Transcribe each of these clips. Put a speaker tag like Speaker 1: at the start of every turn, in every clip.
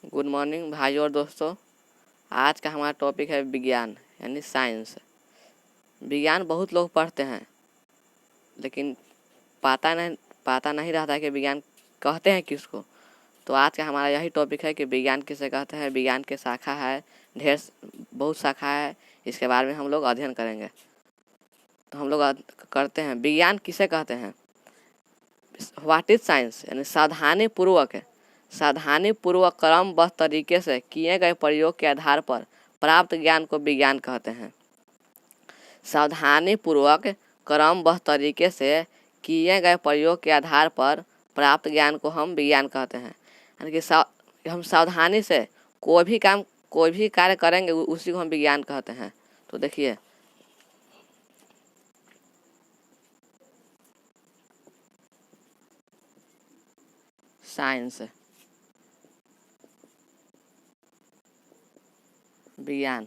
Speaker 1: Good morning भाइयों और दोस्तों। आज का हमारा टॉपिक है विज्ञान यानी साइंस। विज्ञान बहुत लोग पढ़ते हैं लेकिन पता नहीं रहता है कि विज्ञान कहते हैं किसको। तो आज का हमारा यही टॉपिक है कि विज्ञान किसे कहते हैं। विज्ञान के शाखा है, बहुत शाखा है, इसके बारे में हम लोग अध्ययन करेंगे। तो हम लोग करते हैं विज्ञान किसे कहते हैं। व्हाट इज साइंस यानी सावधानीपूर्वक क्रमबद्ध तरीके से किए गए प्रयोग के आधार पर प्राप्त ज्ञान को विज्ञान कहते हैं। सावधानीपूर्वक क्रमबद्ध तरीके से किए गए प्रयोग के आधार पर प्राप्त ज्ञान को हम विज्ञान कहते हैं। यानी कि हम सावधानी से कोई भी कार्य करेंगे उसी को हम विज्ञान कहते हैं। तो देखिए, साइंस विज्ञान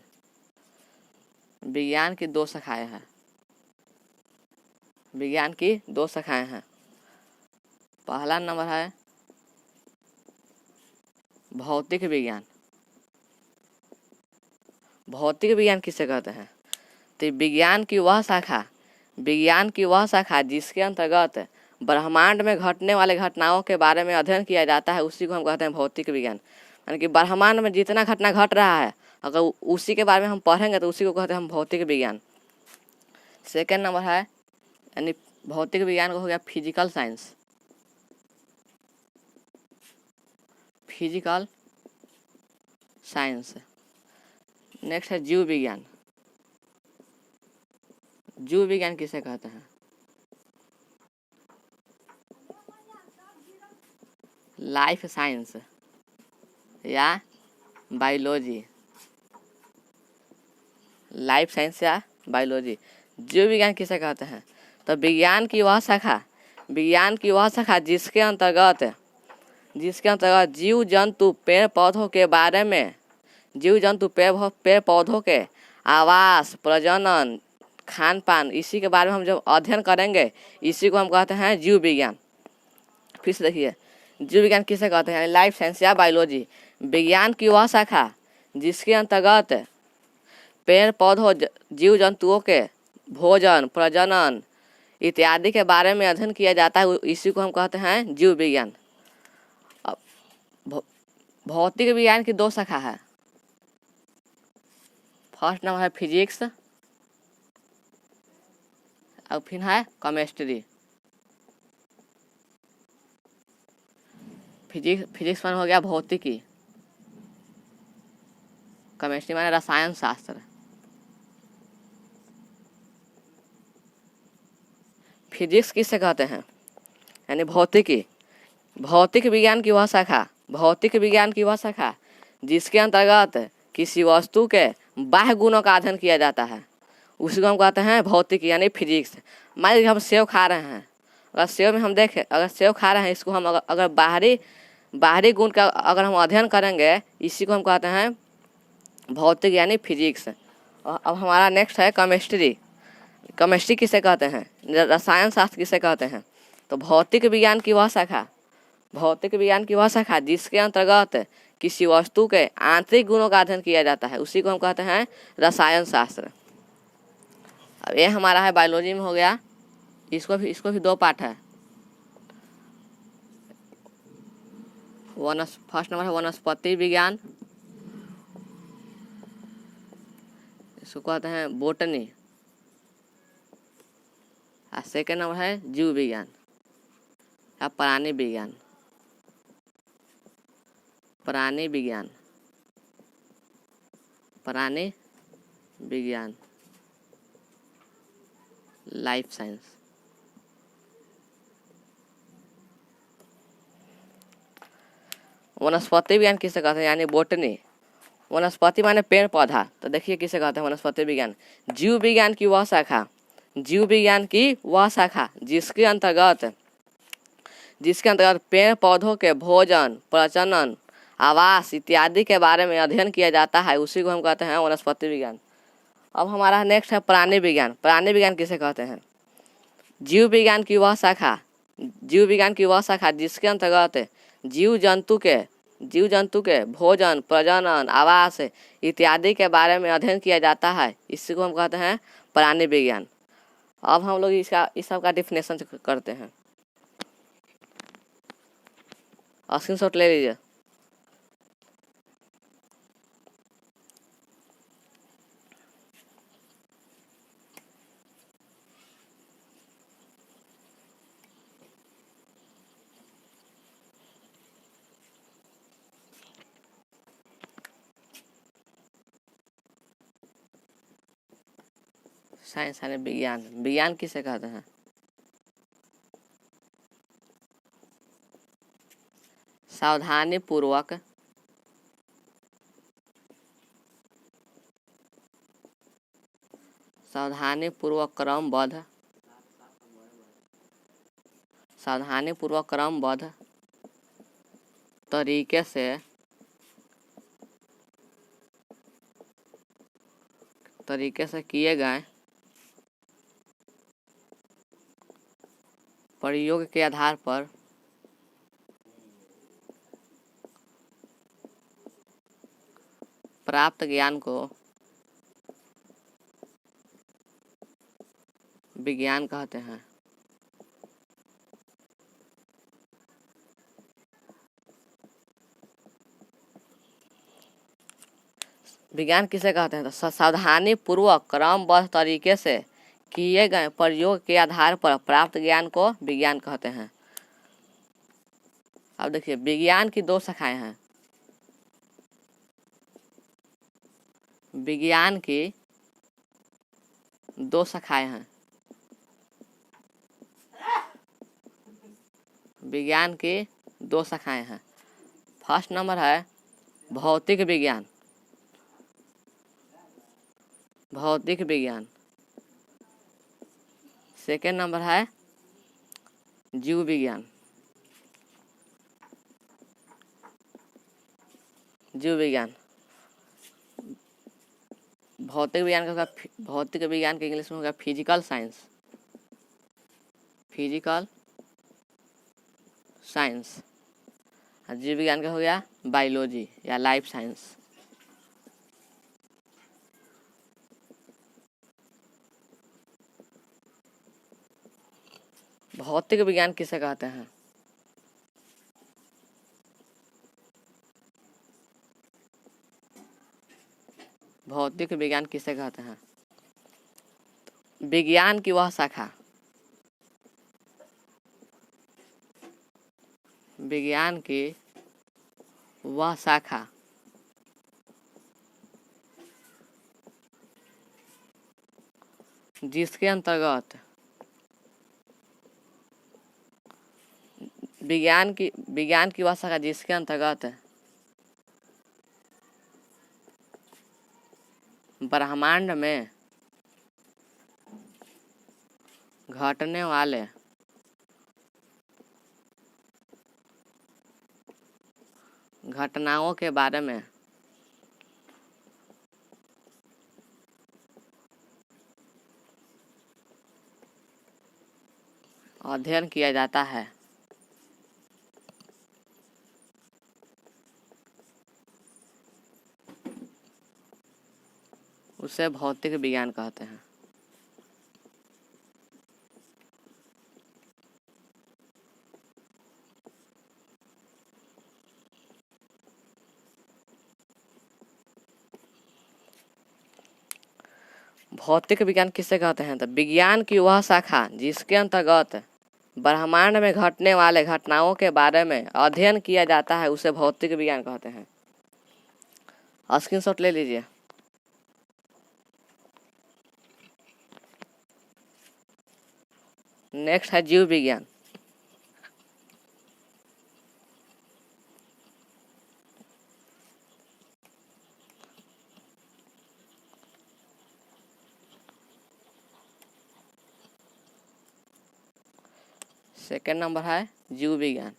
Speaker 1: की दो शाखाएं हैं। विज्ञान की दो शाखाएं हैं। पहला नंबर है भौतिक विज्ञान। भौतिक विज्ञान किसे कहते हैं? तो विज्ञान की वह शाखा जिसके अंतर्गत ब्रह्मांड में घटने वाले घटनाओं के बारे में अध्ययन किया जाता है उसी को हम कहते हैं भौतिक विज्ञान। यानी कि ब्रह्मांड में जितना घटना घट रहा है अगर उसी के बारे में हम पढ़ेंगे तो उसी को कहते हैं हम भौतिक विज्ञान। सेकेंड नंबर है यानी भौतिक विज्ञान को हो गया फिजिकल साइंस। नेक्स्ट है जीव विज्ञान। जीव विज्ञान किसे कहते हैं? लाइफ साइंस या बायोलॉजी। लाइफ साइंस या बायोलॉजी। जीव विज्ञान किसे कहते हैं? तो विज्ञान की वह शाखा जिसके अंतर्गत जीव जंतु पेड़ पौधों के आवास, प्रजनन, खान पान, इसी के बारे में हम जब अध्ययन करेंगे इसी को हम कहते हैं जीव विज्ञान। फिर से देखिए, जीव विज्ञान किसे कहते हैं? लाइफ साइंस या बायोलॉजी। विज्ञान की वह शाखा जिसके अंतर्गत पेड़ पौधों, जीव जंतुओं के भोजन, प्रजनन इत्यादि के बारे में अध्ययन किया जाता है इसी को हम कहते हैं जीव विज्ञान। अब भौतिक विज्ञान की दो शाखा है। फर्स्ट नंबर है फिजिक्स और फिर है केमिस्ट्री। फिजिक्स मान हो गया भौतिकी, केमिस्ट्री माने रसायन शास्त्र। फिजिक्स किसे कहते हैं? यानी भौतिक विज्ञान की वह शाखा जिसके अंतर्गत किसी वस्तु के बाह्य गुणों का अध्ययन किया जाता है उसी को हम कहते हैं भौतिक यानी फिजिक्स। मान लीजिए हम सेव खा रहे हैं, अगर सेव में हम देखें, अगर सेव खा रहे हैं इसको हम अगर बाहरी गुण का अगर हम अध्ययन करेंगे इसी को हम कहते हैं भौतिक यानी फिजिक्स। और अब हमारा नेक्स्ट है केमिस्ट्री किसे कहते हैं? रसायन शास्त्र किसे कहते हैं? तो भौतिक विज्ञान की वह शाखा जिसके अंतर्गत किसी वस्तु के आंतरिक गुणों का अध्ययन किया जाता है उसी को हम कहते हैं रसायन शास्त्र। अब ये हमारा है बायोलॉजी में हो गया। इसको भी दो पार्ट है। फर्स्ट नंबर है वनस्पति विज्ञान, इसको कहते हैं बोटनी। और सेकेंड नंबर है जीव विज्ञान या प्राणी विज्ञान लाइफ साइंस। वनस्पति विज्ञान किसे कहते हैं? यानी बोटनी। वनस्पति माने पेड़ पौधा। तो देखिए किसे कहते हैं वनस्पति विज्ञान। जीव विज्ञान की वह शाखा जिसके अंतर्गत पेड़ पौधों के भोजन, प्रजनन, आवास इत्यादि के बारे में अध्ययन किया जाता है उसी को हम कहते हैं वनस्पति विज्ञान। अब हमारा नेक्स्ट है प्राणी विज्ञान किसे कहते हैं? जीव विज्ञान की वह शाखा जिसके अंतर्गत जीव जंतु के जीव जंतु के भोजन, प्रजनन, आवास इत्यादि के बारे में अध्ययन किया जाता है, इसी को हम कहते हैं प्राणी विज्ञान। अब हम लोग इस सब का डिफिनेशन करते हैं। स्क्रीनशॉट ले लीजिए। साइंस यानी विज्ञान। विज्ञान किसे कहते हैं? सावधानी पूर्वक क्रमबद्ध तरीके से किए गए प्रयोग के आधार पर प्राप्त ज्ञान को विज्ञान कहते हैं। विज्ञान किसे कहते हैं? तो सावधानी पूर्वक क्रमबद्ध तरीके से किए गए प्रयोग के आधार पर प्राप्त ज्ञान को विज्ञान कहते हैं। अब देखिए, विज्ञान की दो शाखाएं हैं। विज्ञान की दो शाखाएं हैं। विज्ञान की दो शाखाएं हैं। फर्स्ट नंबर है भौतिक विज्ञान। सेकेंड नंबर है जीव विज्ञान। भौतिक विज्ञान के इंग्लिश में होगा फिजिकल साइंस। जीव विज्ञान का हो गया बायोलॉजी या लाइफ साइंस। भौतिक विज्ञान किसे कहते हैं? भौतिक विज्ञान किसे कहते हैं? विज्ञान की वह शाखा जिसके अंतर्गत ब्रह्मांड में घटने वाले घटनाओं के बारे में अध्ययन किया जाता है, उसे भौतिक विज्ञान कहते हैं। भौतिक विज्ञान किसे कहते हैं? तो विज्ञान की वह शाखा जिसके अंतर्गत ब्रह्मांड में घटने वाले घटनाओं के बारे में अध्ययन किया जाता है, उसे भौतिक विज्ञान कहते हैं। स्क्रीनशॉट ले लीजिए। नेक्स्ट है जीव विज्ञान। सेकेंड नंबर है जीव विज्ञान।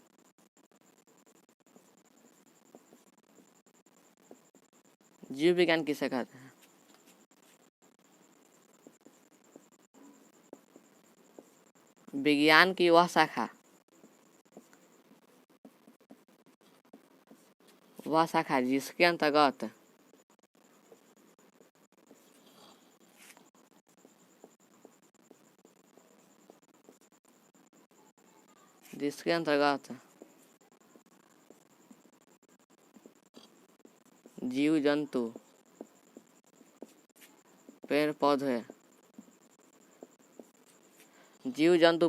Speaker 1: जीव विज्ञान किसे कहते हैं? विज्ञान की वह शाखा वह शाखा जिसके अंतर्गत जीव जंतु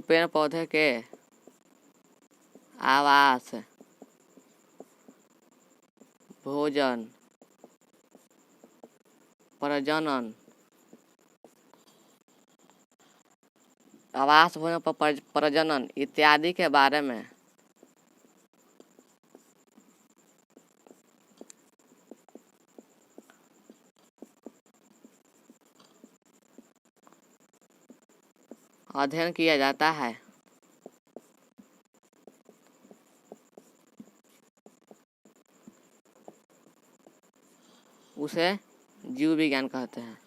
Speaker 1: पेड़ पौधे के आवास, भोजन, प्रजनन, आवास, भोजन, प्रजनन इत्यादि के बारे में अध्ययन किया जाता है उसे जीव विज्ञान कहते हैं।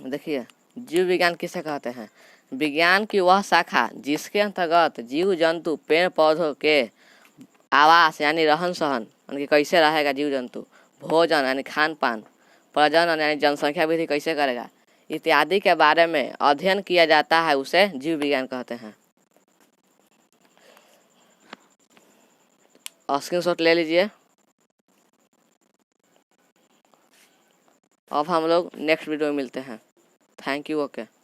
Speaker 1: देखिए, जीव विज्ञान किसे कहते हैं? विज्ञान की वह शाखा जिसके अंतर्गत जीव जंतु पेड़ पौधों के आवास यानी रहन सहन यानी कैसे रहेगा जीव जंतु, भोजन यानी खान पान, प्रजनन यानी जनसंख्या वृद्धि कैसे करेगा इत्यादि के बारे में अध्ययन किया जाता है उसे जीव विज्ञान कहते हैं। स्क्रीनशॉट ले लीजिए। अब हम लोग नेक्स्ट वीडियो में मिलते हैं। Thank you. ओके।